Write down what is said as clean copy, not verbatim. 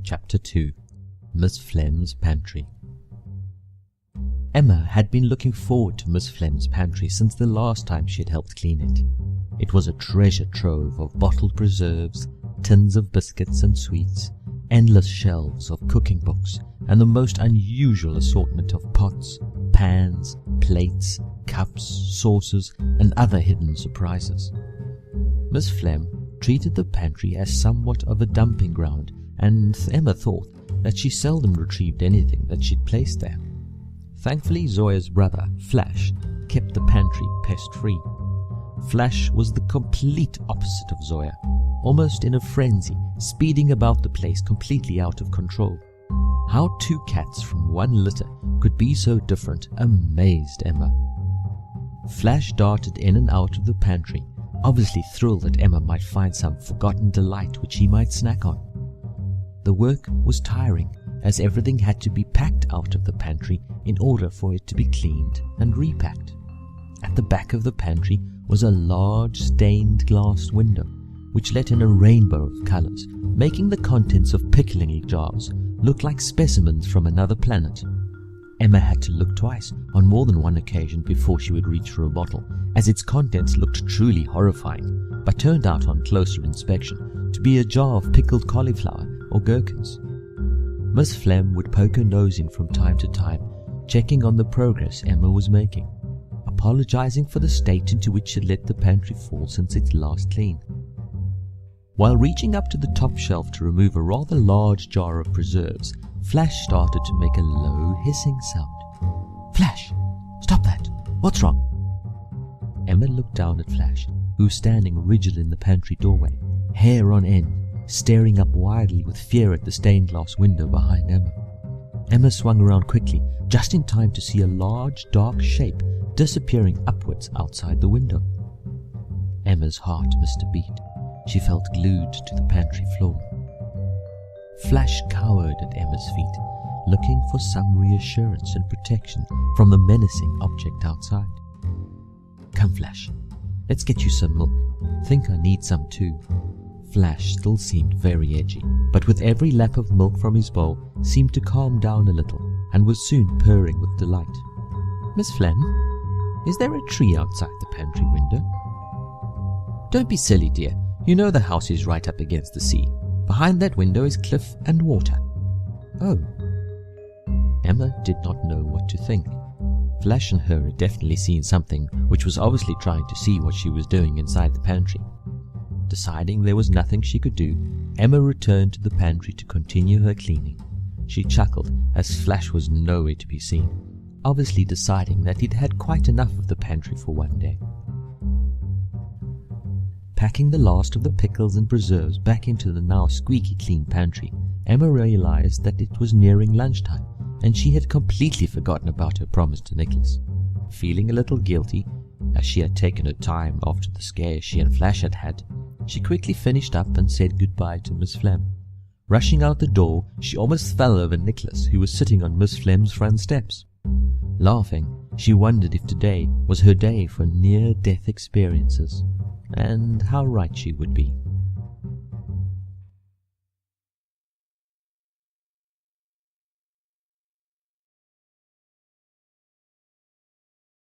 Chapter 2 Miss Flem's Pantry. Emma had been looking forward to Miss Flem's pantry since the last time she had helped clean it. It was a treasure trove of bottled preserves, tins of biscuits and sweets, endless shelves of cooking books, and the most unusual assortment of pots, pans, plates, cups, saucers, and other hidden surprises. Miss Flem treated the pantry as somewhat of a dumping ground, and Emma thought that she seldom retrieved anything that she'd placed there. Thankfully, Zoya's brother, Flash, kept the pantry pest-free. Flash was the complete opposite of Zoya, almost in a frenzy, speeding about the place completely out of control. How two cats from one litter could be so different amazed Emma. Flash darted in and out of the pantry, obviously thrilled that Emma might find some forgotten delight which he might snack on. The work was tiring, as everything had to be packed out of the pantry in order for it to be cleaned and repacked. At the back of the pantry was a large stained glass window, which let in a rainbow of colors, making the contents of pickling jars look like specimens from another planet. Emma had to look twice on more than one occasion before she would reach for a bottle, as its contents looked truly horrifying, but turned out on closer inspection to be a jar of pickled cauliflower or gherkins. Miss Flem would poke her nose in from time to time, checking on the progress Emma was making, apologizing for the state into which she had let the pantry fall since its last clean. While reaching up to the top shelf to remove a rather large jar of preserves, Flash started to make a low hissing sound. "Flash! Stop that! What's wrong?" Emma looked down at Flash, who was standing rigid in the pantry doorway, hair on end, staring up wildly with fear at the stained glass window behind Emma. Emma swung around quickly, just in time to see a large, dark shape disappearing upwards outside the window. Emma's heart missed a beat. She felt glued to the pantry floor. Flash cowered at Emma's feet, looking for some reassurance and protection from the menacing object outside. "Come, Flash, let's get you some milk. Think I need some too." Flash still seemed very edgy, but with every lap of milk from his bowl seemed to calm down a little, and was soon purring with delight. "Miss Flem, is there a tree outside the pantry window?" "Don't be silly, dear. You know the house is right up against the sea. Behind that window is cliff and water." "Oh." Emma did not know what to think. Flash and her had definitely seen something which was obviously trying to see what she was doing inside the pantry. Deciding there was nothing she could do, Emma returned to the pantry to continue her cleaning. She chuckled as Flash was nowhere to be seen, obviously deciding that he'd had quite enough of the pantry for one day. Packing the last of the pickles and preserves back into the now squeaky clean pantry, Emma realized that it was nearing lunchtime, and she had completely forgotten about her promise to Nicholas. Feeling a little guilty, as she had taken her time after the scare she and Flash had had, she quickly finished up and said goodbye to Miss Flem. Rushing out the door, she almost fell over Nicholas, who was sitting on Miss Flem's front steps. Laughing, she wondered if today was her day for near-death experiences, and how right she would be.